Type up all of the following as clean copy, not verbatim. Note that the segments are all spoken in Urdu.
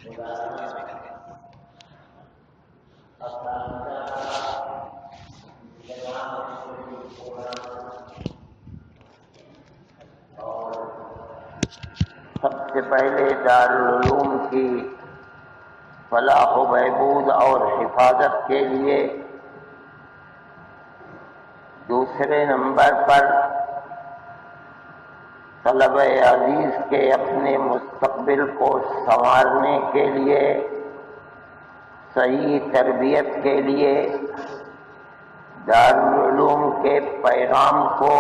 سب سے پہلے دارالعلوم کی فلاح و بہبود اور حفاظت کے لیے، دوسرے نمبر پر طلبہ عزیز کے اپنے مستقبل کو سنوارنے کے لیے، صحیح تربیت کے لیے دارالعلوم کے پیغام کو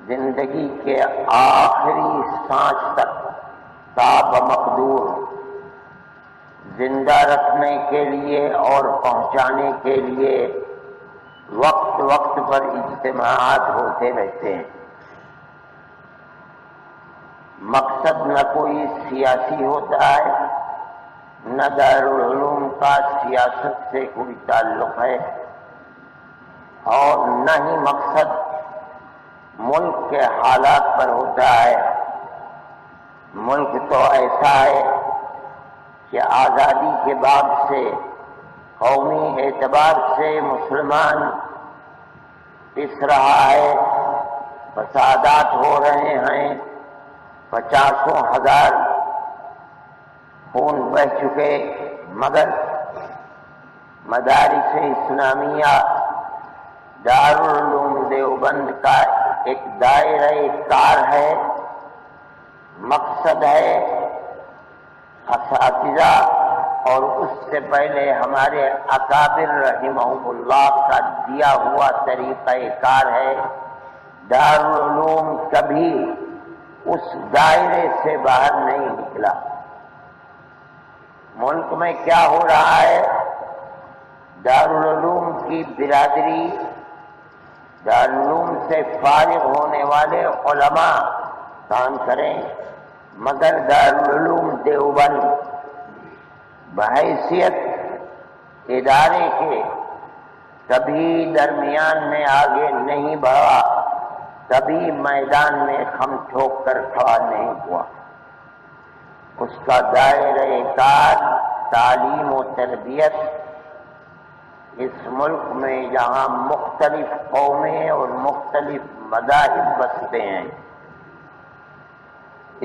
زندگی کے آخری سانس تک تا بمقدور زندہ رکھنے کے لیے اور پہنچانے کے لیے وقت وقت پر اجتماعات ہوتے رہتے ہیں۔ مقصد نہ کوئی سیاسی ہوتا ہے، نہ دارالعلوم کا سیاست سے کوئی تعلق ہے، اور نہ ہی مقصد ملک کے حالات پر ہوتا ہے۔ ملک تو ایسا ہے کہ آزادی کے بعد سے قومی اعتبار سے مسلمان پس رہا ہے، فسادات ہو رہے ہیں، 50,000 خون بہہ چکے، مگر مدارس اسلامیہ دارالعلوم دیوبند کا ایک دائرہ کار ہے، مقصد ہے اساتذہ اور اس سے پہلے ہمارے اکابر رحمہم اللہ کا دیا ہوا طریقہ کار ہے۔ دارالعلوم کبھی اس دائرے سے باہر نہیں نکلا۔ ملک میں کیا ہو رہا ہے؟ دارالعلوم کی برادری، دارالعلوم سے فارغ ہونے والے علماء کام کریں، مگر دارالعلوم دیوبند بحیثیت ادارے کے کبھی درمیان میں آگے نہیں بڑھا، کبھی میدان میں خم ٹھوک کر کھڑا نہیں ہوا۔ اس کا دائرہ کار تعلیم و تربیت اس ملک میں جہاں مختلف قومیں اور مختلف مذاہب بستے ہیں،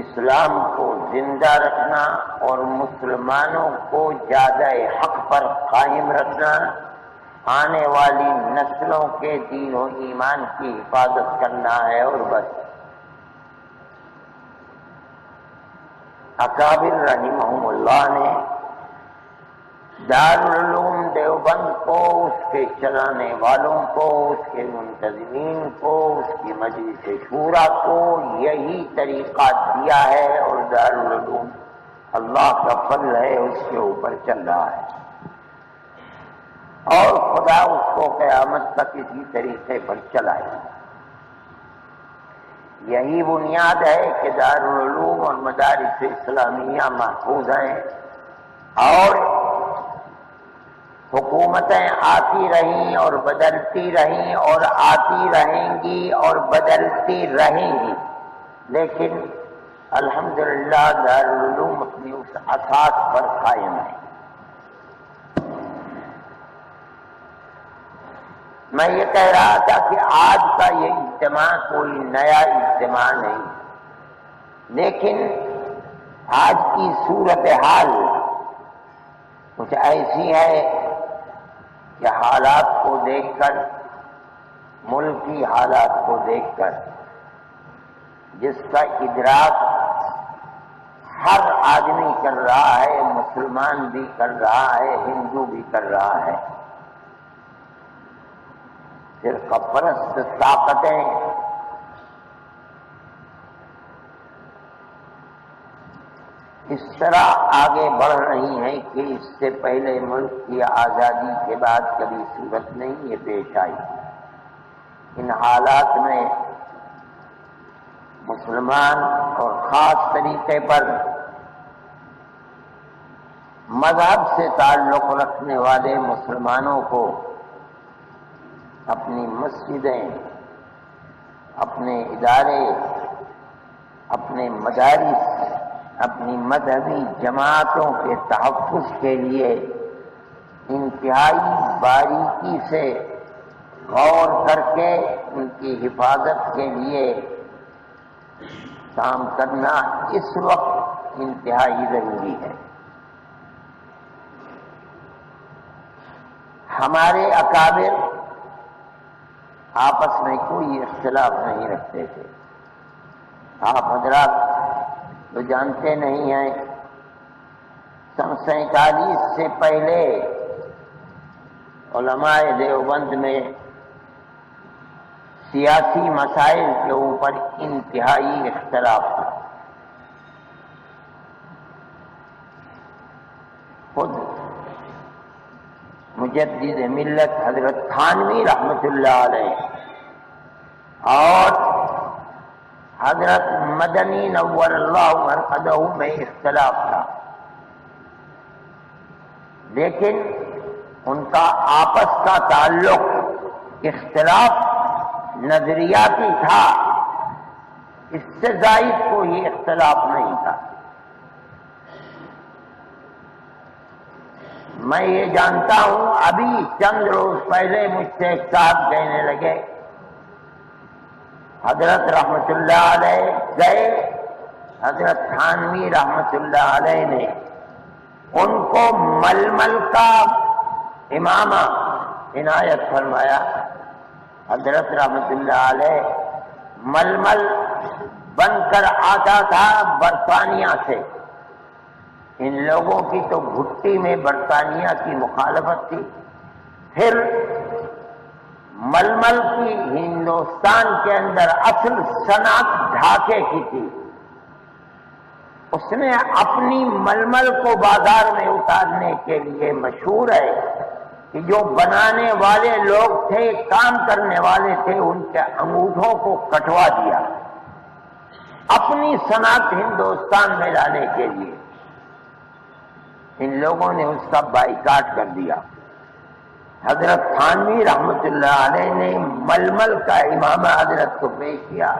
اسلام کو زندہ رکھنا اور مسلمانوں کو زیادہ حق پر قائم رکھنا، آنے والی نسلوں کے دین و ایمان کی حفاظت کرنا ہے، اور بس۔ اکابر رحمہم اللہ نے دارالعلوم دیوبند کو، اس کے چلانے والوں کو، اس کے منتظمین کو، اس کی مجلس شورا کو یہی طریقہ دیا ہے، اور دارالعلوم اللہ کا فضل ہے اس کے اوپر چل رہا ہے، اور خدا اس کو قیامت تک اسی طریقے پر چلائے۔ یہی بنیاد ہے کہ دارالعلوم اور مدارس اسلامیہ محفوظ ہیں، اور حکومتیں آتی رہیں اور بدلتی رہیں اور آتی رہیں گی اور بدلتی رہیں گی، لیکن الحمدللہ دارالعلوم اپنی اس اساس پر قائم ہے۔ میں یہ کہہ رہا تھا کہ آج کا یہ اجتماع کوئی نیا اجتماع نہیں، لیکن آج کی صورتحال کچھ ایسی ہے کہ حالات کو دیکھ کر، ملکی حالات کو دیکھ کر، جس کا ادراک ہر آدمی کر رہا ہے، مسلمان بھی کر رہا ہے، ہندو بھی کر رہا ہے، فرقہ پرست طاقتیں اس طرح آگے بڑھ رہی ہیں کہ اس سے پہلے ملک کی آزادی کے بعد کبھی صورت نہیں یہ پیش آئی۔ ان حالات میں مسلمان اور خاص طریقے پر مذہب سے تعلق رکھنے والے مسلمانوں کو اپنی مسجدیں، اپنے ادارے، اپنے مدارس، اپنی مذہبی جماعتوں کے تحفظ کے لیے انتہائی باریکی سے غور کر کے ان کی حفاظت کے لیے کام کرنا اس وقت انتہائی ضروری ہے۔ ہمارے اکابر آپس میں کوئی اختلاف نہیں رکھتے تھے۔ آپ حضرات تو جانتے نہیں ہیں، 47 سے پہلے علماء دیوبند میں سیاسی مسائل کے اوپر انتہائی اختلاف تھا۔ خود مجدد ملت حضرت تھانوی رحمۃ اللہ علیہ اور حضرت مدنی نور اللہ مرقدہ میں اختلاف تھا، لیکن ان کا آپس کا تعلق اختلاف نظریاتی تھا، اس سے زائد کوئی اختلاف نہیں تھا۔ میں یہ جانتا ہوں، ابھی چند روز پہلے مجھ سے ایک صاحب کہنے لگے حضرت رحمت اللہ علیہ گئے، حضرت تھانوی رحمت اللہ علیہ نے ان کو ململ کا امامہ عنایت فرمایا۔ حضرت رحمت اللہ علیہ ململ بن کر آتا تھا برطانیہ سے، ان لوگوں کی تو بھٹی میں برطانیہ کی مخالفت تھی، پھر ململ کی ہندوستان کے اندر اصل صنعت ڈھاکے کی تھی، اس نے اپنی ململ کو بازار میں اتارنے کے لیے مشہور ہے کہ جو بنانے والے لوگ تھے، کام کرنے والے تھے، ان کے انگوٹھوں کو کٹوا دیا اپنی صنعت ہندوستان میں لانے کے لیے۔ ان لوگوں نے اس کا بائیکاٹ کر دیا۔ حضرت تھانوی رحمت اللہ علیہ نے ململ کا امامہ حضرت کو پیش کیا،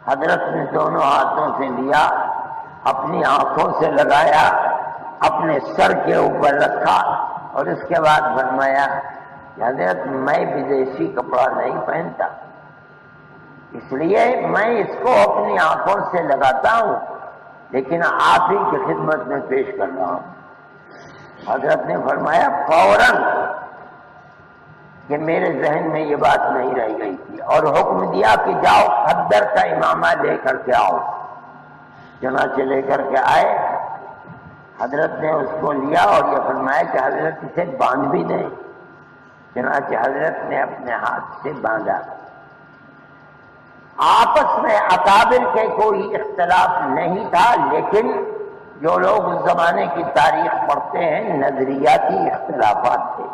حضرت نے دونوں ہاتھوں سے لیا، اپنی آنکھوں سے لگایا، اپنے سر کے اوپر رکھا اور اس کے بعد فرمایا کہ حضرت میں بدیشی کپڑا نہیں پہنتا، اس لیے میں اس کو اپنی آنکھوں سے لگاتا ہوں، لیکن آپ ہی کی خدمت میں پیش کر رہا ہوں۔ حضرت نے فرمایا فوراً کہ میرے ذہن میں یہ بات نہیں رہ گئی تھی، اور حکم دیا کہ جاؤ خدر کا امامہ لے کر کے آؤ۔ چنانچہ لے کر کے آئے، حضرت نے اس کو لیا اور یہ فرمایا کہ حضرت اسے باندھ بھی دیں۔ چنانچہ حضرت نے اپنے ہاتھ سے باندھا۔ آپس میں اکابر کے کوئی اختلاف نہیں تھا، لیکن جو لوگ اس زمانے کی تاریخ پڑھتے ہیں نظریاتی اختلافات تھے۔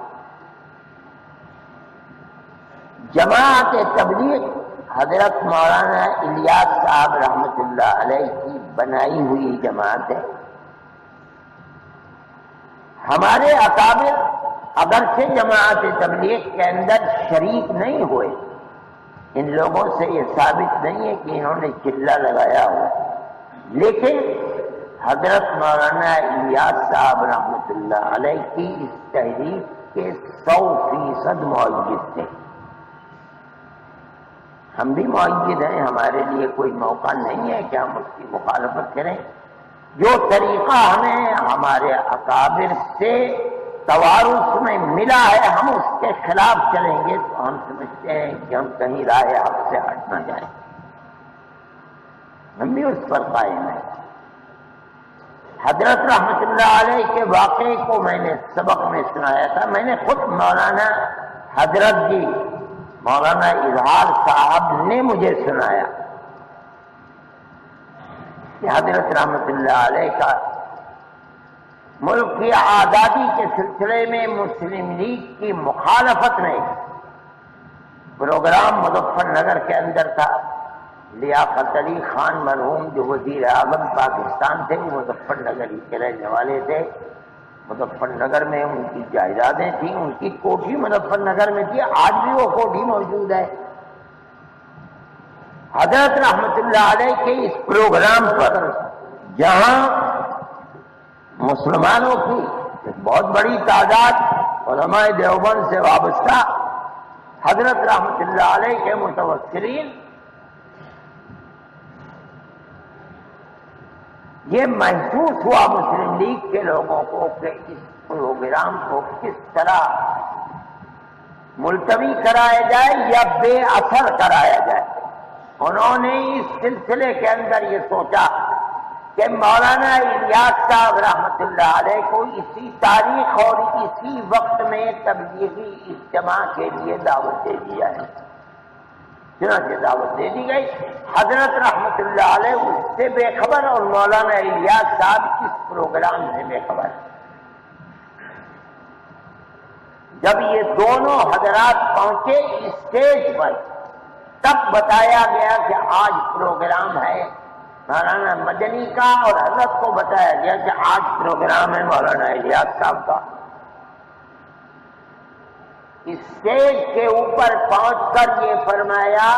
جماعت تبلیغ حضرت مولانا الیاس صاحب رحمۃ اللہ علیہ کی بنائی ہوئی جماعت ہے۔ ہمارے اکابر اگرچہ جماعت تبلیغ کے اندر شریک نہیں ہوئے، ان لوگوں سے یہ ثابت نہیں ہے کہ انہوں نے چلہ لگایا ہو، لیکن حضرت مولانا الیاس صاحب رحمۃ اللہ علیہ کی اس تحریک کے 100% مؤید تھے۔ ہم بھی مؤید ہیں، ہمارے لیے کوئی موقع نہیں ہے کہ ہم اس کی مخالفت کریں۔ جو طریقہ ہمیں ہمارے اکابر سے توارث میں ملا ہے، ہم اس کے خلاف چلیں گے تو ہم سمجھتے ہیں کہ ہم کہیں راہ حق سے ہٹ نہ جائیں، ہم بھی اس پر قائم ہیں۔ حضرت رحمت اللہ علیہ کے واقعے کو میں نے سبق میں سنایا تھا، میں نے خود مولانا حضرت جی مولانا اظہار صاحب نے مجھے سنایا کہ حضرت رحمت اللہ علیہ کا ملک کی آزادی کے سلسلے میں مسلم لیگ کی مخالفت میں پروگرام مظفر نگر کے اندر تھا۔ لیاقت علی خان مرحوم جو وزیر اعظم پاکستان تھے، وہ مظفر نگر ہی کے رہنے والے تھے۔ مظفر نگر میں ان کی جائیدادیں تھیں، ان کی کوٹھی مظفر نگر میں تھی، آج بھی وہ کوٹھی موجود ہے۔ حضرت رحمت اللہ علیہ کے اس پروگرام پر جہاں مسلمانوں کی ایک بہت بڑی تعداد علماء دیوبند سے وابستہ حضرت رحمت اللہ علیہ کے متوسلین یہ محسوس ہوا مسلم لیگ کے لوگوں کو کہ اس پروگرام کو کس طرح ملتوی کرایا جائے یا بے اثر کرایا جائے۔ انہوں نے اس سلسلے کے اندر یہ سوچا کہ مولانا الیاس صاحب رحمت اللہ علیہ کو اسی تاریخ اور اسی وقت میں تبلیغی اجتماع کے لیے دعوت دے دی جائے۔ چنانچہ دعوت دے دی گئی۔ حضرت رحمت اللہ علیہ اس سے بے خبر اور مولانا الیاس صاحب اس پروگرام سے بے خبر۔ جب یہ دونوں حضرات پہنچے اسٹیج پر تب بتایا گیا کہ آج پروگرام ہے مولانا مدنی کا، اور حضرت کو بتایا گیا کہ آج پروگرام ہے مولانا الیاس صاحب کا۔ اسٹیج کے اوپر پہنچ کر یہ فرمایا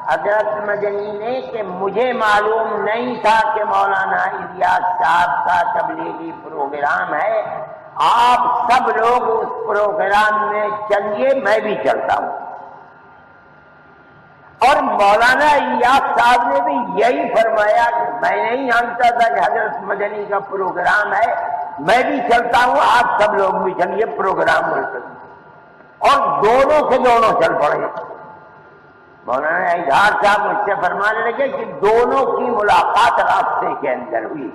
حضرت مدنی نے کہ مجھے معلوم نہیں تھا کہ مولانا الیاس صاحب کا تبلیغی پروگرام ہے، آپ سب لوگ اس پروگرام میں چلیے، میں بھی چلتا ہوں۔ اور مولانا الیاس صاحب نے بھی یہی فرمایا کہ میں نہیں جانتا تھا کہ حضرت مدنی کا پروگرام ہے، میں بھی چلتا ہوں، آپ سب لوگ بھی چلیے، پروگرام ملتوی۔ اور دونوں سے دونوں چل پڑے۔ مولانا اظہار صاحب مجھ سے فرمانے لگے کہ دونوں کی ملاقات راستے کے اندر ہوئی۔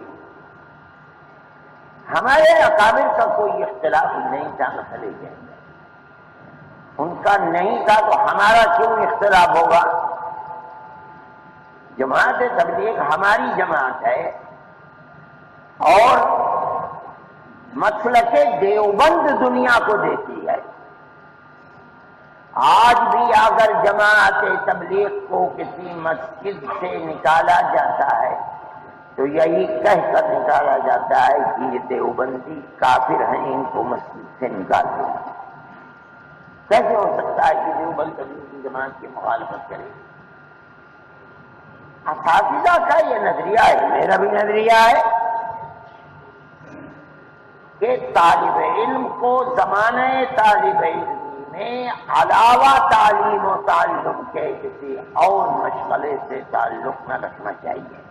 ہمارے اکابر کا کوئی اختلاف نہیں تھا مسئلے کے اندر، ان کا نہیں تھا تو ہمارا کیوں اختلاف ہوگا؟ جماعت تبلیغ ہماری جماعت ہے اور مسلک دیوبند دنیا کو دیتی ہے۔ آج بھی اگر جماعت تبلیغ کو کسی مسجد سے نکالا جاتا ہے تو یہی کہہ کر نکالا جاتا ہے کہ یہ دیوبندی کافر ہیں، ان کو مسجد سے نکال دیں۔ کیسے ہو سکتا ہے کہ دیوبند تبلیغی جماعت کی مخالفت کرے؟ اساتذہ کا یہ نظریہ ہے، میرا بھی نظریہ ہے کہ طالب علم کو زمانہ طالب علم میں علاوہ تعلیم و تعلم کے کسی اور مشغلے سے تعلق نہ رکھنا چاہیے۔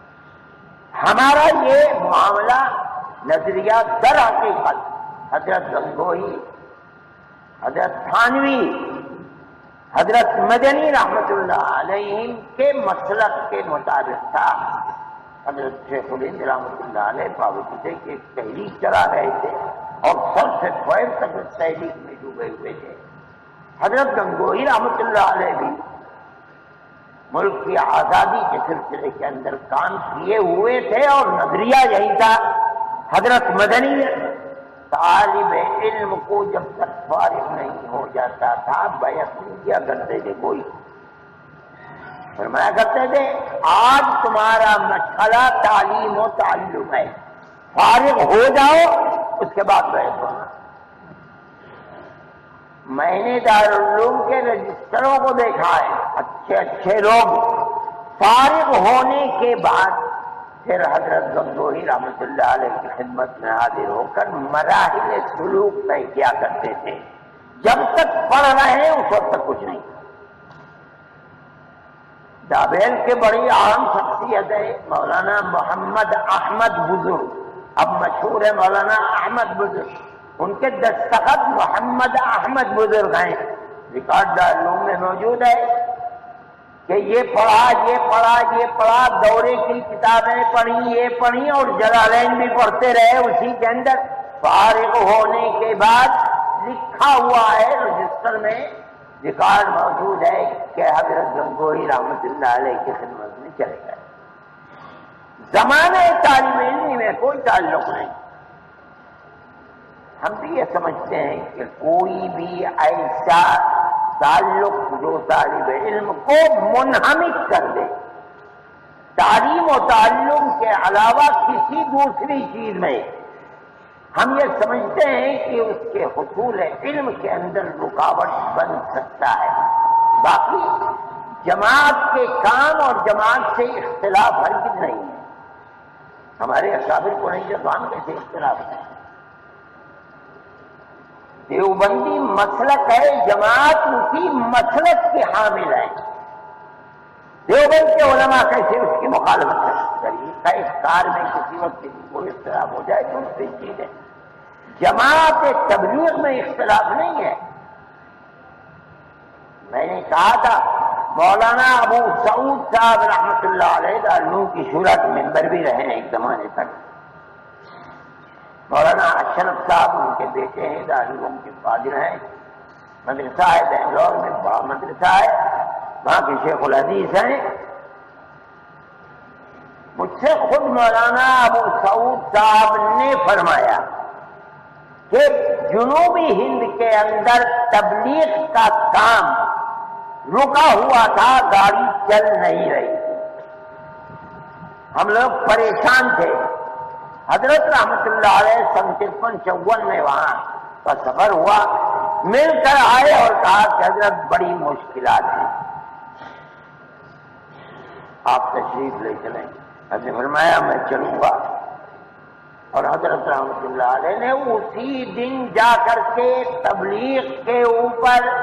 ہمارا یہ معاملہ نظریہ در حقیقت حضرت گنگوہی، حضرت تھانوی، حضرت مدنی رحمت اللہ علیہ کے مسلک کے مطابق تھا۔ حضرت شیخ الہند رحمت اللہ علیہ باوجود کہ ایک تحریک چلا رہے تھے اور سب سے پیر تک اس تحریک میں ڈوبے ہوئے تھے، حضرت گنگوہی رحمت اللہ علیہ بھی ملک کی آزادی کے سلسلے کے اندر کام کیے ہوئے تھے اور نظریہ یہی تھا۔ حضرت مدنی طالب علم کو جب تک فارغ نہیں ہو جاتا تھا بیعت نہیں کیا کرتے تھے، کوئی فرمایا کرتے تھے آج تمہارا مشغلہ تعلیم و تعلم ہے، فارغ ہو جاؤ اس کے بعد بیعت ہونا۔ میں نے دارالعلوم کے رجسٹروں کو دیکھا ہے، اچھے اچھے لوگ فارغ ہونے کے بعد پھر حضرت گنگوہی رحمت اللہ علیہ کی خدمت میں حاضر ہو کر مراحل سلوک طے کیا کرتے تھے۔ جب تک پڑھ رہے ہیں اس وقت تک کچھ نہیں۔ دابیل کے بڑی اہم شخصیت ہے مولانا محمد احمد بزرگ، اب مشہور ہے مولانا احمد بزرگ، ان کے دستخط محمد احمد بزرگ ہیں، ریکارڈ دارالعلوم میں موجود ہے کہ یہ پڑھا یہ پڑھا یہ پڑھا، دورے کی کتابیں پڑھی یہ پڑھی اور جلالین بھی پڑھتے رہے اسی کے اندر۔ فارغ ہونے کے بعد لکھا ہوا ہے رجسٹر میں، ریکارڈ موجود ہے کہ حضرت گنگوہی رحمت اللہ علیہ کی خدمت میں چلے گئے۔ زمانہ طالب علمی میں کوئی تعلق نہیں۔ ہم بھی یہ سمجھتے ہیں کہ کوئی بھی ایسا تعلق جو طالب علم کو منہمک کر دے تعلیم و تعلم کے علاوہ کسی دوسری چیز میں، ہم یہ سمجھتے ہیں کہ اس کے حصول علم کے اندر رکاوٹ بن سکتا ہے۔ باقی جماعت کے کام اور جماعت سے اختلاف ہرگز نہیں ہے۔ ہمارے اکابر کو نہیں جو تو ہم کیسے اختلاف ہے؟ دیوبندی مسلک ہے، جماعت اسی مسلک کے حامل ہے۔ دیوبند کے علماء کیسے اس کی مخالفت کریں؟ طریقہ کار میں کسی وقت کوئی اختلاف ہو جائے تو دوسری چیز ہے، جماعت تبلیغ میں اختلاف نہیں ہے۔ میں نے کہا تھا مولانا ابو سعود صاحب رحمۃ اللہ علیہ دارالعلوم کی شورا کے ممبر بھی رہے ہیں ایک زمانے تک۔ مولانا اشرف صاحب ان کے بیٹے ہیں، دارالعلوم کے فاضل ہیں، مدرسہ ہے بنگلور میں، بڑا مدرسہ ہے، وہاں کے شیخ الحدیث ہیں۔ مجھ سے خود مولانا ابو سعود صاحب نے فرمایا کہ جنوبی ہند کے اندر تبلیغ کا کام رکا ہوا تھا، گاڑی چل نہیں رہی تھی، ہم لوگ پریشان تھے۔ حضرت رحمت اللہ علیہ سن 53-54 میں وہاں کا سفر ہوا، مل کر آئے اور کہا کہ حضرت بڑی مشکلات ہیں، آپ تشریف لے چلیں۔ حضرت نے فرمایا میں چلوں گا، اور حضرت رحمت اللہ علیہ نے اسی دن جا کر کے تبلیغ کے اوپر،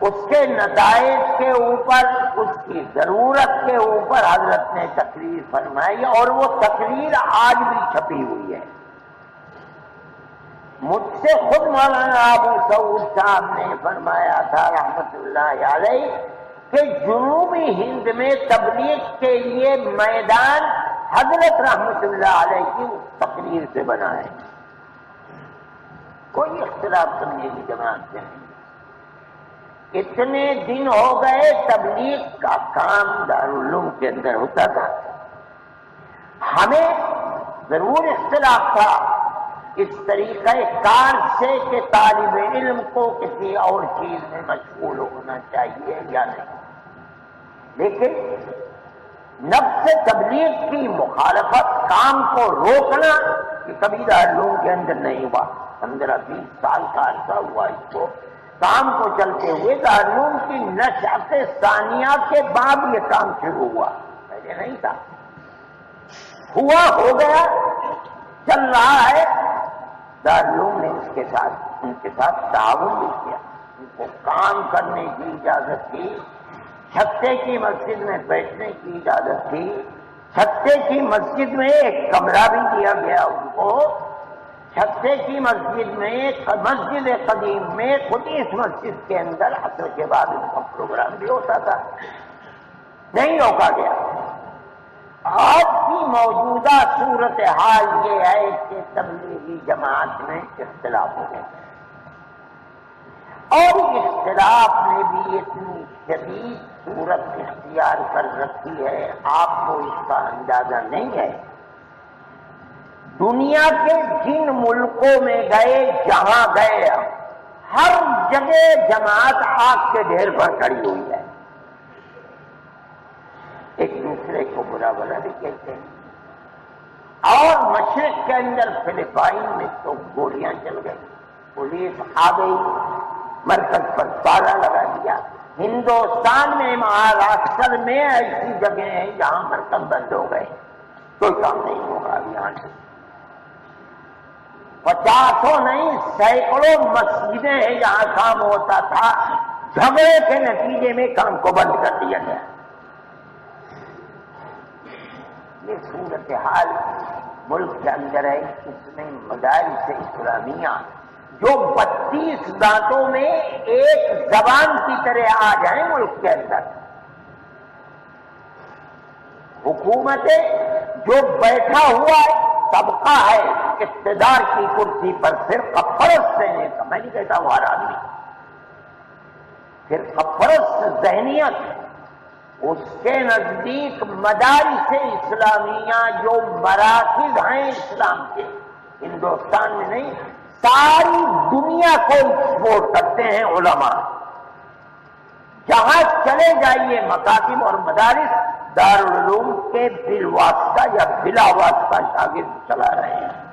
اس کے نتائج کے اوپر، اس کی ضرورت کے اوپر حضرت نے تقریر فرمائی، اور وہ تقریر آج بھی چھپی ہوئی ہے۔ مجھ سے خود مولانا ابو سعود صاحب نے فرمایا تھا رحمت اللہ علیہ کہ جنوبی ہند میں تبلیغ کے لیے میدان حضرت رحمت اللہ علیہ کی تقریر سے بنا ہے، کوئی اختلاف کرنے کی جماعت سے نہیں۔ اتنے دن ہو گئے تبلیغ کا کام دارالعلوم کے اندر ہوتا تھا، ہمیں ضرور اختلاف تھا اس طریقہ کار سے کہ طالب علم کو کسی اور چیز میں مشغول ہونا چاہیے یا نہیں، لیکن نفس تبلیغ کی مخالفت، کام کو روکنا، یہ کبھی دارالعلوم کے اندر نہیں ہوا۔ 15-20 سال کا عرصہ ہوا اس کو کام کو چلتے ہوئے، دارالعلوم کی نشأت ثانیہ کے بعد یہ کام شروع ہوا، پہلے نہیں تھا۔ ہوا ہو گیا، چل رہا ہے، دارالعلوم نے ان کے ساتھ تعاون بھی کیا، ان کو کام کرنے کی اجازت دی، چھتے کی مسجد میں بیٹھنے کی اجازت تھی، چھتے کی مسجد میں ایک کمرہ بھی دیا گیا ان کو، چھتے کی مسجد میں، مسجد قدیم میں، خود اس مسجد کے اندر عصر کے بعد ان کا پروگرام بھی ہوتا تھا، نہیں روکا گیا۔ آج کی موجودہ صورتحال یہ ہے کہ تبلیغی جماعت میں اختلاف ہو گئے، اور اختلاف نے بھی اتنی شدید صورت اختیار کر رکھی ہے، آپ کو اس کا اندازہ نہیں ہے۔ دنیا کے جن ملکوں میں گئے، جہاں گئے، ہر جگہ جماعت آگ کے ڈھیر پر کھڑی ہوئی ہے، ایک دوسرے کو برا بھلا بھی کہتے ہیں، اور مشرق کے اندر فلپائن میں تو گولیاں چل گئی، پولیس آ گئی، مرکز پر تالا لگا دیا۔ ہندوستان میں، مہاراشٹر میں ایسی جگہیں ہیں جہاں مرکز بند ہو گئے، کوئی کام نہیں ہوگا یہاں سے۔ 50 نہیں، سینکڑوں مسجدیں ہیں جہاں کام ہوتا تھا، جھگڑے کے نتیجے میں کام کو بند کر دیا گیا۔ یہ صورتحال ملک کے اندر ہے، اس میں مدارس اسلامیہ جو 32 دانتوں میں ایک زبان کی طرح آ جائیں ملک کے اندر، حکومتیں جو بیٹھا ہوا طبقہ ہے اقتدار کی کرسی پر، فرقہ پرست رہنے کا، میں نہیں کہتا وہ ہر آدمی، فرقہ پرست ذہنیت، اس کے نزدیک مدارس اسلامیہ جو مراکز ہیں اسلام کے، ہندوستان میں نہیں، ساری دنیا کو سپورٹ کرتے ہیں علماء، جہاں چلے جائیے مکاتب اور مدارس دارالعلوم کے بالواسطہ یا بلا واسطہ شاگرد چلا رہے ہیں۔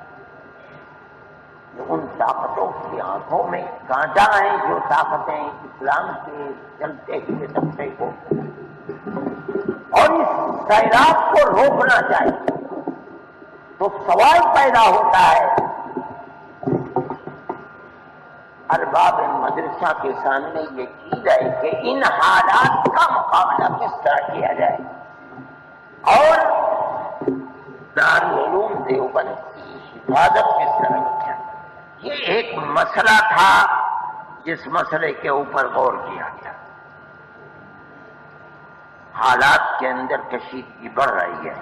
ان طاقتوں کی آنکھوں میں کانٹا ہے جو طاقتیں اسلام کے چلتے ہوئے طبقے کو اور اس سیلاب کو روکنا چاہیے۔ تو سوال پیدا ہوتا ہے ارباب مدرسہ کے سامنے یہ چیز ہے کہ ان حالات کا مقابلہ کس طرح کیا جائے اور دارالعلوم دیوبند کی حفاظت کس طرح کی جائے. یہ ایک مسئلہ تھا جس مسئلے کے اوپر غور کیا گیا. حالات کے اندر کشیدگی بڑھ رہی ہے.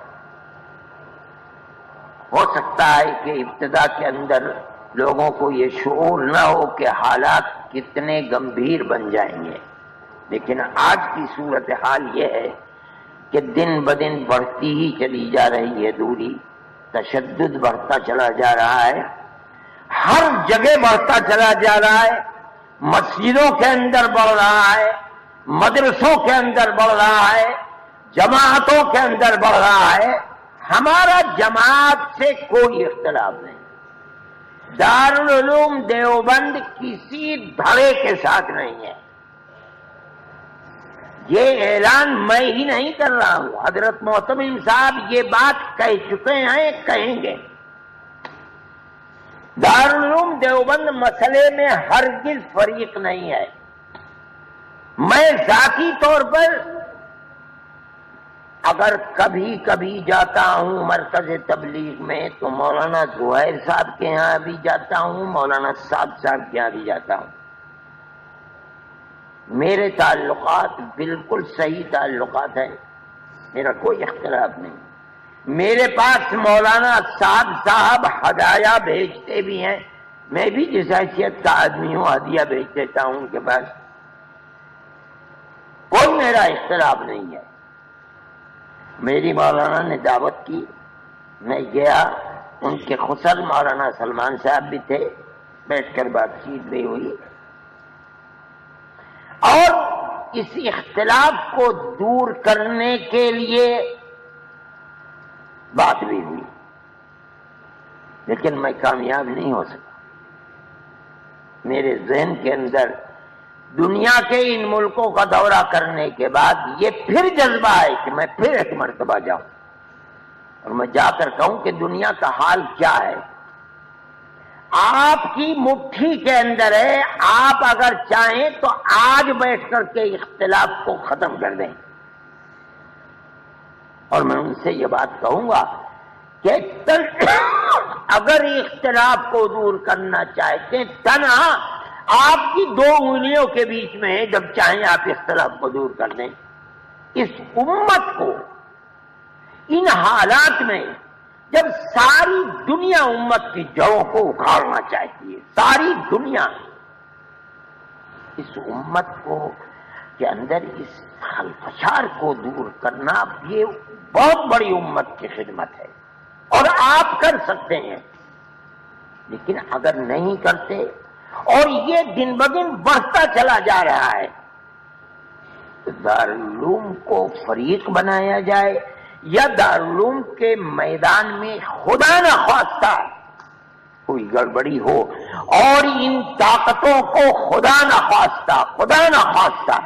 ہو سکتا ہے کہ ابتدا کے اندر لوگوں کو یہ شعور نہ ہو کہ حالات کتنے گمبھیر بن جائیں گے، لیکن آج کی صورتحال یہ ہے کہ دن بدن بڑھتی ہی چلی جا رہی ہے دوری، تشدد بڑھتا چلا جا رہا ہے، ہر جگہ بڑھتا چلا جا رہا ہے، مسجدوں کے اندر بڑھ رہا ہے، مدرسوں کے اندر بڑھ رہا ہے، جماعتوں کے اندر بڑھ رہا ہے. ہمارا جماعت سے کوئی اختلاف نہیں. دارالعلوم دیوبند کسی دھڑے کے ساتھ نہیں ہے. یہ اعلان میں ہی نہیں کر رہا ہوں، حضرت معتمم صاحب یہ بات کہہ چکے ہیں، کہیں گے. دارالعلوم دیوبند مسئلے میں ہرگز فریق نہیں ہے. میں ذاتی طور پر اگر کبھی کبھی جاتا ہوں مرکز تبلیغ میں تو مولانا زہیر صاحب کے یہاں بھی جاتا ہوں، مولانا صاحب کے یہاں بھی جاتا ہوں. میرے تعلقات بالکل صحیح تعلقات ہیں، میرا کوئی اختلاف نہیں. میرے پاس مولانا صاحب ہدایہ بھیجتے بھی ہیں، میں بھی جس حیثیت کا آدمی ہوں ہدیہ بھیج دیتا ہوں ان کے پاس. کوئی میرا اختلاف نہیں ہے. میری مولانا نے دعوت کی، میں گیا، ان کے خسر مولانا سلمان صاحب بھی تھے، بیٹھ کر بات چیت بھی ہوئی اور اس اختلاف کو دور کرنے کے لیے بات بھی ہوئی، لیکن میں کامیاب نہیں ہو سکا. میرے ذہن کے اندر دنیا کے ان ملکوں کا دورہ کرنے کے بعد یہ پھر جذبہ ہے کہ میں پھر ایک مرتبہ جاؤں اور میں جا کر کہوں کہ دنیا کا حال کیا ہے. آپ کی مٹھی کے اندر ہے، آپ اگر چاہیں تو آج بیٹھ کر کے اختلاف کو ختم کر دیں. اور میں ان سے یہ بات کہوں گا کہ اگر اختلاف کو دور کرنا چاہتے ہیں تنہا آپ کی دو انگلیوں کے بیچ میں ہے، جب چاہیں آپ اختلاف کو دور کر دیں. اس امت کو ان حالات میں جب ساری دنیا امت کی جڑوں کو اکھاڑنا چاہتی ہے، ساری دنیا اس امت کو کے اندر اس خلفشار کو دور کرنا یہ بہت بڑی امت کی خدمت ہے اور آپ کر سکتے ہیں. لیکن اگر نہیں کرتے اور یہ دن بدن بڑھتا چلا جا رہا ہے تو دارالعلوم کو فریق بنایا جائے یا دارالعلوم کے میدان میں خدا نہ خواستہ کوئی گڑبڑی ہو اور ان طاقتوں کو خدا نہ خواستہ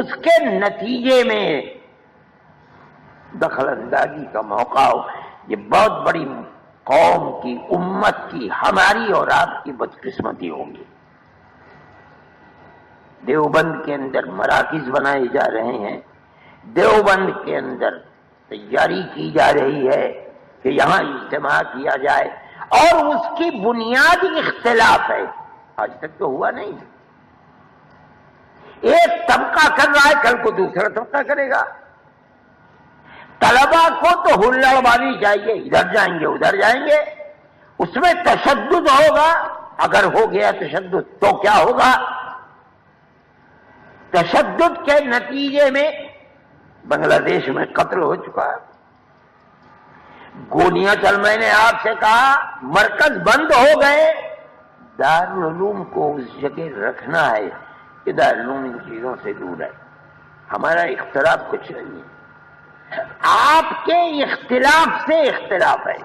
اس کے نتیجے میں دخل اندازی کا موقع ہو. یہ بہت بڑی قوم کی، امت کی، ہماری اور آپ کی بدقسمتی ہوگی. دیوبند کے اندر مراکز بنائے جا رہے ہیں، دیوبند کے اندر تیاری کی جا رہی ہے کہ یہاں اجتماع کیا جائے اور اس کی بنیاد اختلاف ہے. آج تک تو ہوا نہیں. ایک طبقہ کر رہا ہے، کل کو دوسرا طبقہ کرے گا. طلبا کو تو ہلڑ بازی چاہیے، ادھر جائیں گے ادھر جائیں گے، اس میں تشدد ہوگا. اگر ہو گیا تشدد تو کیا ہوگا؟ تشدد کے نتیجے میں بنگلہ دیش میں قتل ہو چکا ہے. گولیاں چل، میں نے آپ سے کہا مرکز بند ہو گئے. دارالعلوم کو اس جگہ رکھنا ہے کہ دارالعلوم ان چیزوں سے دور ہے. ہمارا اختلاف کچھ نہیں ہے، آپ کے اختلاف سے اختلاف ہے.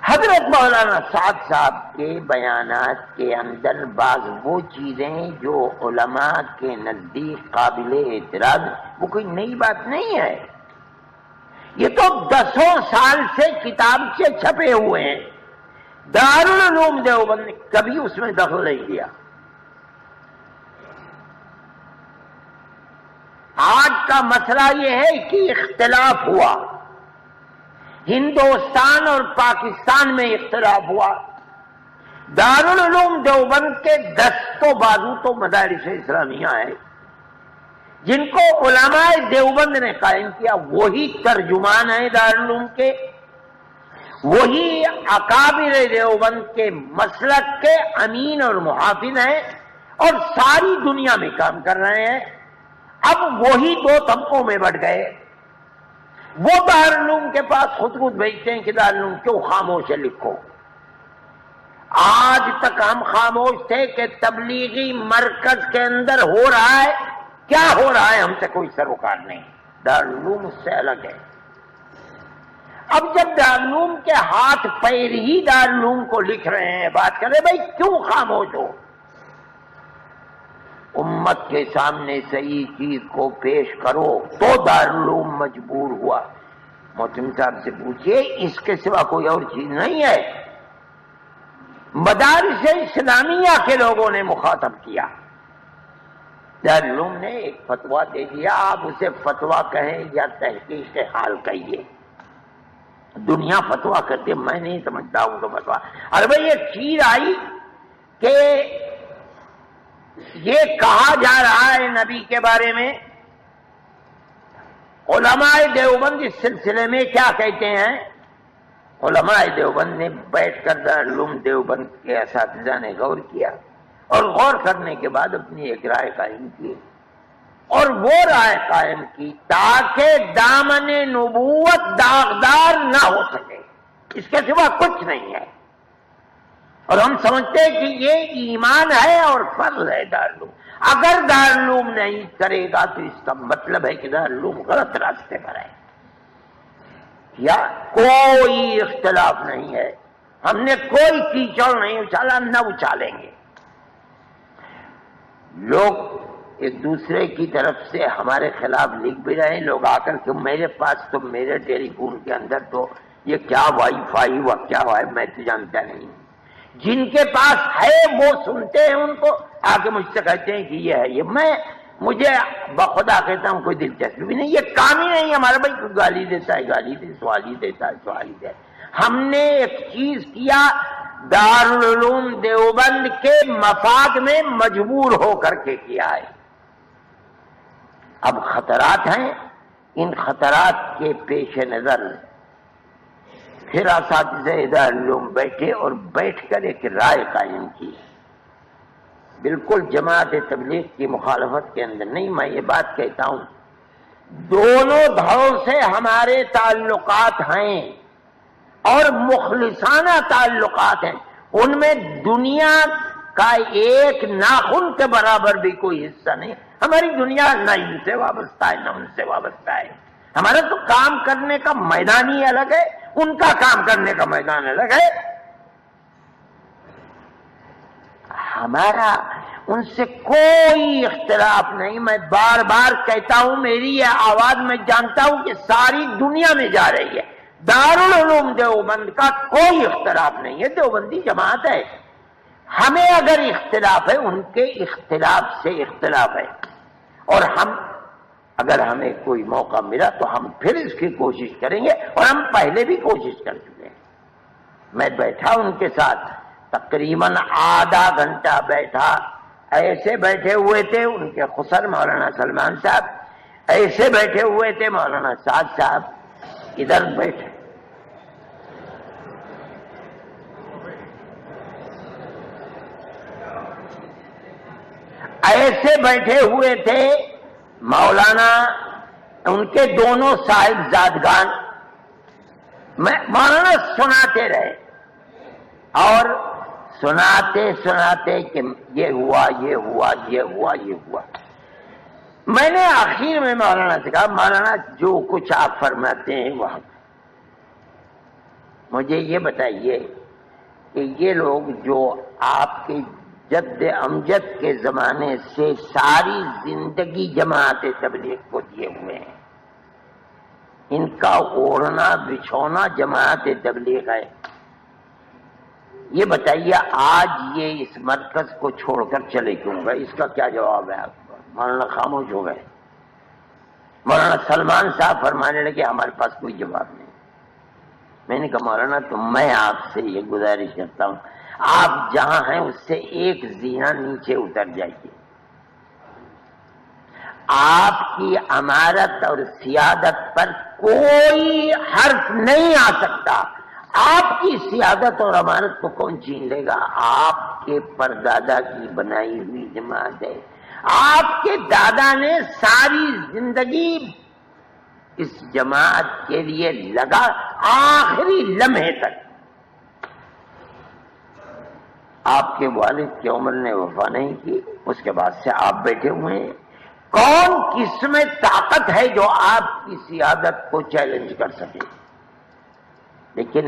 حضرت مولانا سعد صاحب کے بیانات کے اندر بعض وہ چیزیں جو علماء کے نزدیک قابل اعتراض، وہ کوئی نئی بات نہیں ہے. یہ تو 10 سال سے کتاب سے چھپے ہوئے ہیں. دارالعلوم دیوبند نے کبھی اس میں دخل نہیں دیا. آج کا مسئلہ یہ ہے کہ اختلاف ہوا، ہندوستان اور پاکستان میں اختلاف ہوا. دارالعلوم دیوبند کے 10 بازو تو مدارس اسلامیہ ہیں جن کو علماء دیوبند نے قائم کیا. وہی ترجمان ہیں دارالعلوم کے، وہی اکابر دیوبند کے مسلک کے امین اور محافظ ہیں اور ساری دنیا میں کام کر رہے ہیں. اب وہی 2 طبقوں میں بٹ گئے. وہ دارالعلوم کے پاس خود بھیجتے ہیں کہ دارالعلوم کیوں خاموش ہے، لکھو. آج تک ہم خاموش تھے کہ تبلیغی مرکز کے اندر ہو رہا ہے، کیا ہو رہا ہے ہم سے کوئی سروکار نہیں. دارالعلوم اس سے الگ ہے. اب جب دارالعلوم کے ہاتھ پیر ہی دارالعلوم کو لکھ رہے ہیں، بات کر رہے بھائی کیوں خاموش ہو؟ امت کے سامنے صحیح چیز کو پیش کرو تو دارالعلوم مجبور ہوا. محتم صاحب سے پوچھئے، اس کے سوا کوئی اور چیز نہیں ہے. مدارس اسلامیہ کے لوگوں نے مخاطب کیا. دارالعلوم نے ایک فتویٰ دے دیا، آپ اسے فتویٰ کہیں یا تحقیق حال کہیے. دنیا فتویٰ کرتے، میں نہیں سمجھتا ہوں تو فتویٰ. ارے بھائی ایک چیز آئی کہ یہ کہا جا رہا ہے نبی کے بارے میں. علماء دیوبند اس سلسلے میں کیا کہتے ہیں؟ علماء دیوبند نے بیٹھ کر دارالعلوم دیوبند کے اساتذہ نے غور کیا اور غور کرنے کے بعد اپنی ایک رائے قائم کی، اور وہ رائے قائم کی تاکہ دامن نبوت داغدار نہ ہو سکے. اس کے سوا کچھ نہیں ہے. اور ہم سمجھتے ہیں کہ یہ ایمان ہے اور فرض ہے دارالعلوم. اگر دارالعلوم نہیں کرے گا تو اس کا مطلب ہے کہ دارالعلوم غلط راستے پر ہے. یا کوئی اختلاف نہیں ہے، ہم نے کوئی کیچڑ نہیں اچھالا، نہ اچھالیں گے. لوگ ایک دوسرے کی طرف سے ہمارے خلاف لکھ بھی رہے ہیں. لوگ آ کر کہ میرے پاس تو میرے ٹیلی فون کے اندر تو یہ کیا وائی فائی و کیا ہے میں تو جانتا نہیں. جن کے پاس ہے وہ سنتے ہیں، ان کو آ کے مجھ سے کہتے ہیں کہ یہ ہے. یہ مجھے بخدا کہتا ہوں کوئی دلچسپی بھی نہیں، یہ کام ہی نہیں ہمارا. بھائی کوئی گالی دیتا ہے گالی دے، سوالی دیتا ہے سوالی دے. ہم نے ایک چیز کیا، دارالعلوم دیوبند کے مفاد میں مجبور ہو کر کے کیا ہے. اب خطرات ہیں، ان خطرات کے پیش نظر پھر اساتذہ دارالعلوم بیٹھے اور بیٹھ کر ایک رائے قائم کی. بالکل جماعت تبلیغ کی مخالفت کے اندر نہیں، میں یہ بات کہتا ہوں دونوں دھڑوں سے ہمارے تعلقات ہیں اور مخلصانہ تعلقات ہیں. ان میں دنیا کا ایک ناخن کے برابر بھی کوئی حصہ نہیں. ہماری دنیا نہ ان سے وابستہ ہے نہ ان سے وابستہ ہے. ہمارا تو کام کرنے کا میدان ہی الگ ہے، ان کا کام کرنے کا میدان الگ ہے. ہمارا ان سے کوئی اختلاف نہیں. میں بار بار کہتا ہوں، میری یہ آواز میں جانتا ہوں کہ ساری دنیا میں جا رہی ہے. دارالعلوم دیوبند کا کوئی اختلاف نہیں ہے، دیوبندی جماعت ہے. ہمیں اگر اختلاف ہے، ان کے اختلاف سے اختلاف ہے، اور اگر ہمیں کوئی موقع ملا تو ہم پھر اس کی کوشش کریں گے، اور ہم پہلے بھی کوشش کر چکے ہیں. میں بیٹھا ان کے ساتھ تقریباً آدھا گھنٹہ بیٹھا. ایسے بیٹھے ہوئے تھے ان کے خسر مولانا سلمان صاحب، ایسے بیٹھے ہوئے تھے مولانا سعد صاحب، ادھر بیٹھے. ایسے بیٹھے ہوئے تھے مولانا، ان کے دونوں صاحبزادگان. مولانا سناتے رہے اور سناتے سناتے کہ یہ ہوا یہ ہوا یہ ہوا یہ ہوا. میں نے آخر میں مولانا سے کہا مولانا جو کچھ آپ فرماتے ہیں وہاں مجھے یہ بتائیے کہ یہ لوگ جو آپ کے جد امجد کے زمانے سے ساری زندگی جماعت تبلیغ کو دیے ہوئے ہیں، ان کا اوڑھنا بچھونا جماعت تبلیغ ہے. یہ بتائیے آج یہ اس مرکز کو چھوڑ کر چلے کیوں گئے؟ اس کا کیا جواب ہے آپ کو؟ مولانا خاموش ہو گئے. مولانا سلمان صاحب فرمانے لگے ہمارے پاس کوئی جواب نہیں. میں نے کہا مولانا تو میں آپ سے یہ گزارش کرتا ہوں آپ جہاں ہیں اس سے ایک زینہ نیچے اتر جائیے. آپ کی امارت اور سیادت پر کوئی حرف نہیں آ سکتا. آپ کی سیادت اور امانت کو کون چھین لے گا؟ آپ کے پردادا کی بنائی ہوئی جماعت ہے. آپ کے دادا نے ساری زندگی اس جماعت کے لیے لگا آخری لمحے تک. آپ کے والد کی عمر نے وفا نہیں کی، اس کے بعد سے آپ بیٹھے ہوئے ہیں. کون کس میں طاقت ہے جو آپ کی سیادت کو چیلنج کر سکے؟ لیکن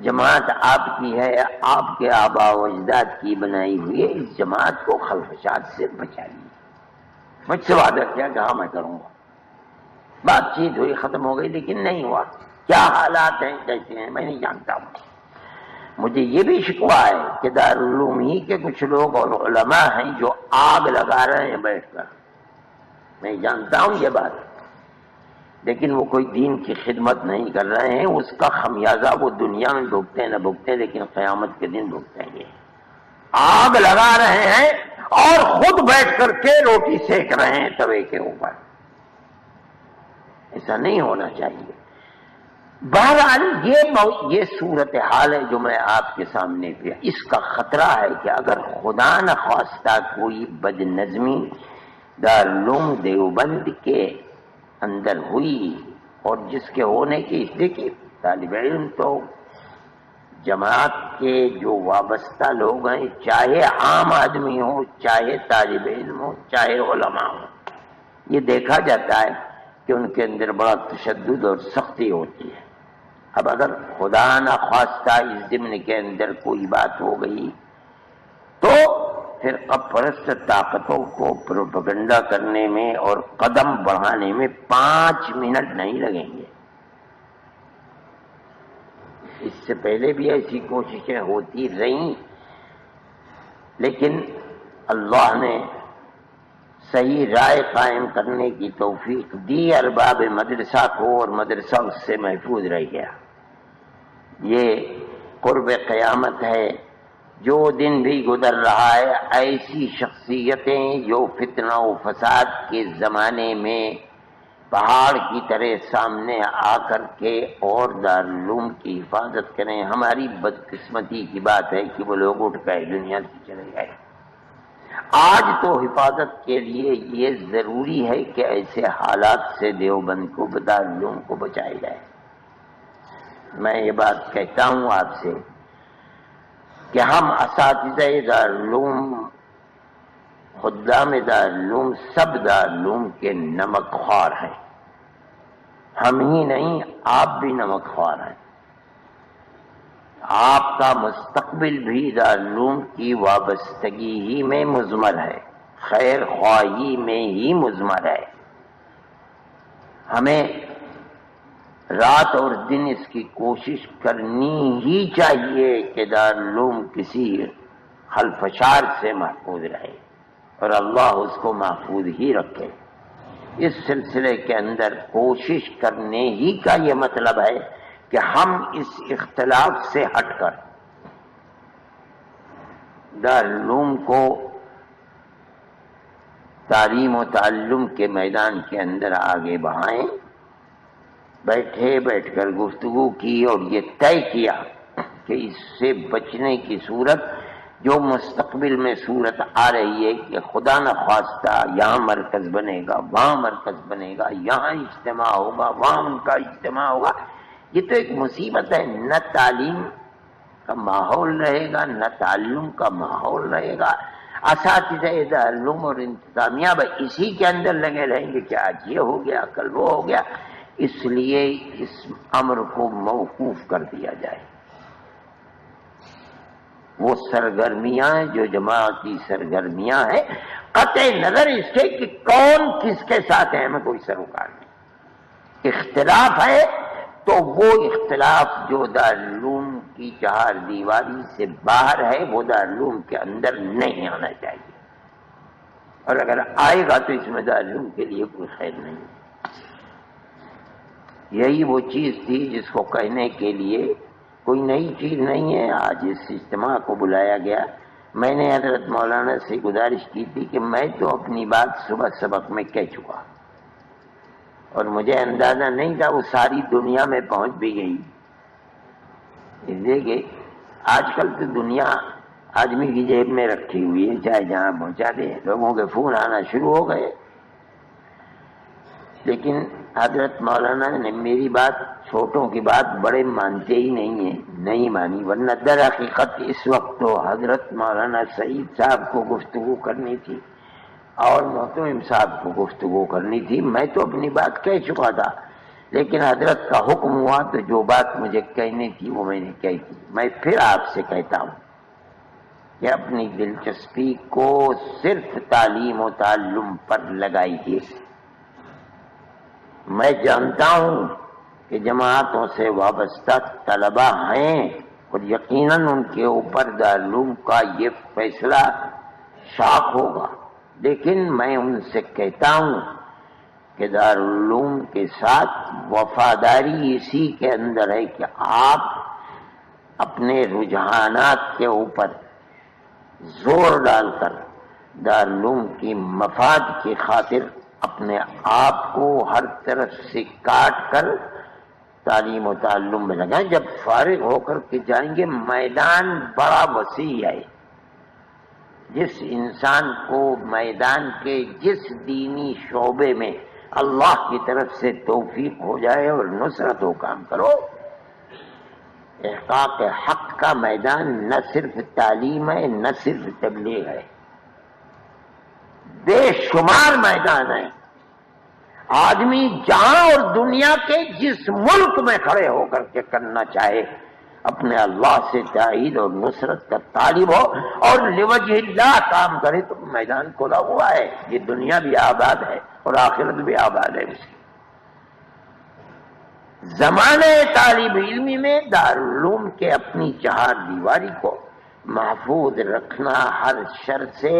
جماعت آپ کی ہے، آپ کے آبا و اجداد کی بنائی ہوئی ہے. اس جماعت کو خلفشات سے بچائیے. مجھ سے وعدہ کیا کہ ہاں میں کروں گا. بات چیت ہوئی، ختم ہو گئی، لیکن نہیں ہوا. کیا حالات ہیں کیسے ہیں میں نہیں جانتا ہوں. مجھے یہ بھی شکوہ ہے کہ دارالعلوم ہی کے کچھ لوگ اور علماء ہیں جو آگ لگا رہے ہیں بیٹھ کر. میں جانتا ہوں یہ بات، لیکن وہ کوئی دین کی خدمت نہیں کر رہے ہیں. اس کا خمیازہ وہ دنیا میں بھگتے نہ بھگتے لیکن قیامت کے دن بھگتیں گے. آگ لگا رہے ہیں اور خود بیٹھ کر کے روٹی سیک رہے ہیں توے کے اوپر. ایسا نہیں ہونا چاہیے. بہرحال یہ صورتحال ہے جو میں آپ کے سامنے پہ. اس کا خطرہ ہے کہ اگر خدا نخواستہ کوئی بد نظمی دارالعلوم دیوبند کے اندر ہوئی، اور جس کے ہونے کی دیکھیے طالب علم تو جماعت کے جو وابستہ لوگ ہیں، چاہے عام آدمی ہو، چاہے طالب علم ہو، چاہے علماء ہو، یہ دیکھا جاتا ہے کہ ان کے اندر بڑا تشدد اور سختی ہوتی ہے. اب اگر خدا نخواستہ اس ضمن کے اندر کوئی بات ہو گئی تو پھر پرست طاقتوں کو پروپیگنڈا کرنے میں اور قدم بڑھانے میں 5 منٹ نہیں لگیں گے. اس سے پہلے بھی ایسی کوششیں ہوتی رہیں، لیکن اللہ نے صحیح رائے قائم کرنے کی توفیق دی ارباب مدرسہ کو، اور مدرسہ اس سے محفوظ رہ گیا. یہ قرب قیامت ہے. جو دن بھی گزر رہا ہے ایسی شخصیتیں جو فتنہ و فساد کے زمانے میں پہاڑ کی طرح سامنے آ کر کے اور دارالعلوم کی حفاظت کریں. ہماری بدقسمتی کی بات ہے کہ وہ لوگ اٹھ گئے، دنیا سے چلے گئے. آج تو حفاظت کے لیے یہ ضروری ہے کہ ایسے حالات سے دیوبند کو دارالعلوم کو بچائے جائے. میں یہ بات کہتا ہوں آپ سے کہ ہم اساتذہ دارالعلوم، خدام دارالعلوم، سب دارالعلوم کے نمک خوار ہیں. ہم ہی نہیں، آپ بھی نمک خوار ہیں. آپ کا مستقبل بھی دارالعلوم کی وابستگی ہی میں مضمر ہے، خیر خواہی میں ہی مضمر ہے. ہمیں رات اور دن اس کی کوشش کرنی ہی چاہیے کہ دارالعلوم کسی خلفشار سے محفوظ رہے، اور اللہ اس کو محفوظ ہی رکھے. اس سلسلے کے اندر کوشش کرنے ہی کا یہ مطلب ہے کہ ہم اس اختلاف سے ہٹ کر دارالعلوم کو تعلیم و تعلم کے میدان کے اندر آگے بڑھائیں. بیٹھ کر گفتگو کی اور یہ طے کیا کہ اس سے بچنے کی صورت جو مستقبل میں صورت آ رہی ہے کہ خدا نخواستہ یہاں مرکز بنے گا، وہاں مرکز بنے گا، یہاں اجتماع ہوگا، وہاں ان کا اجتماع ہوگا. یہ تو ایک مصیبت ہے. نہ تعلیم کا ماحول رہے گا، نہ تعلم کا ماحول رہے گا. اساتذہ دارالعلوم اور انتظامیہ اسی کے اندر لگے رہیں گے کہ آج یہ ہو گیا، کل وہ ہو گیا. اس لیے اس امر کو موقوف کر دیا جائے. وہ سرگرمیاں جو جماعتی سرگرمیاں ہیں، قطع نظر اس کے کہ کون کس کے ساتھ ہے، ہمیں کوئی سروکار نہیں. اختلاف ہے تو وہ اختلاف جو دارالعلوم کی چہار دیواری سے باہر ہے وہ دارالعلوم کے اندر نہیں آنا چاہیے، اور اگر آئے گا تو اس میں دارالعلوم کے لیے کوئی خیر نہیں ہے۔ یہی وہ چیز تھی جس کو کہنے کے لیے کوئی نئی چیز نہیں ہے آج اس اجتماع کو بلایا گیا۔ میں نے حضرت مولانا سے گزارش کی تھی کہ میں تو اپنی بات صبح سبق میں کہہ چکا، اور مجھے اندازہ نہیں تھا وہ ساری دنیا میں پہنچ بھی گئی۔ اس لیے کہ آج کل تو دنیا آدمی کی جیب میں رکھی ہوئی ہے، چاہے جہاں پہنچا دے، لوگوں کے فون آنا شروع ہو گئے۔ لیکن حضرت مولانا نے میری بات، چھوٹوں کی بات بڑے مانتے ہی نہیں ہیں، نہیں مانی، ورنہ در حقیقت اس وقت تو حضرت مولانا سعید صاحب کو گفتگو کرنی تھی اور محترم صاحب کو گفتگو کرنی تھی۔ میں تو اپنی بات کہہ چکا تھا، لیکن حضرت کا حکم ہوا تو جو بات مجھے کہنی تھی وہ میں نے کہی تھی۔ میں پھر آپ سے کہتا ہوں کہ اپنی دلچسپی کو صرف تعلیم و تعلم پر لگائیے۔ میں جانتا ہوں کہ جماعتوں سے وابستہ طلبہ ہیں اور یقیناً ان کے اوپر دارالعلوم کا یہ فیصلہ شاق ہوگا، لیکن میں ان سے کہتا ہوں کہ دارالعلوم کے ساتھ وفاداری اسی کے اندر ہے کہ آپ اپنے رجحانات کے اوپر زور ڈال کر دارالعلوم کی مفاد کی خاطر اپنے آپ کو ہر طرف سے کاٹ کر تعلیم و تعلم میں لگائیں۔ جب فارغ ہو کر کے جائیں گے، میدان بڑا وسیع ہے۔ جس انسان کو میدان کے جس دینی شعبے میں اللہ کی طرف سے توفیق ہو جائے اور نصرت ہو کام کرو، احقاق حق کا میدان نہ صرف تعلیم ہے، نہ صرف تبلیغ ہے، بے شمار میدان ہے۔ آدمی جہاں اور دنیا کے جس ملک میں کھڑے ہو کر کے کرنا چاہے، اپنے اللہ سے تائید اور نصرت کا طالب ہو اور لوجہ اللہ کام کرے تو میدان کھلا ہوا ہے۔ یہ دنیا بھی آباد ہے اور آخرت بھی آباد ہے اس کی۔ زمانے طالب علمی میں دارالعلوم کے اپنی چہار دیواری کو محفوظ رکھنا ہر شر سے،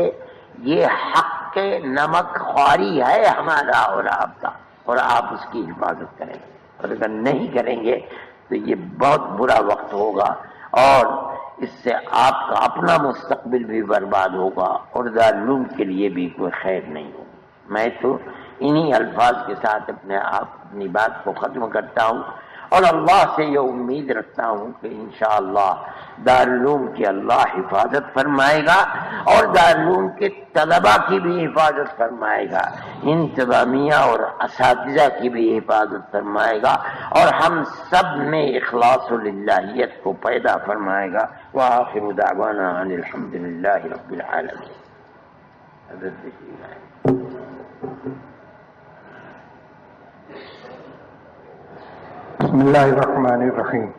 یہ حق کے نمک خواری ہے ہمارا اور آپ کا، اور آپ اس کی حفاظت کریں گے، اور اگر نہیں کریں گے تو یہ بہت برا وقت ہوگا اور اس سے آپ کا اپنا مستقبل بھی برباد ہوگا اور دارالعلوم کے لیے بھی کوئی خیر نہیں ہوگی۔ میں تو انہی الفاظ کے ساتھ اپنی بات کو ختم کرتا ہوں اور اللہ سے یہ امید رکھتا ہوں کہ انشاءاللہ دارالعلوم کی اللہ حفاظت فرمائے گا اور دارالعلوم کے طلبہ کی بھی حفاظت فرمائے گا، انتظامیہ اور اساتذہ کی بھی حفاظت فرمائے گا، اور ہم سب میں اخلاص و للہیت کو پیدا فرمائے گا۔ وآخر دعوانا ان الحمدللہ رب العالمین۔ بسم اللہ الرحمن الرحیم۔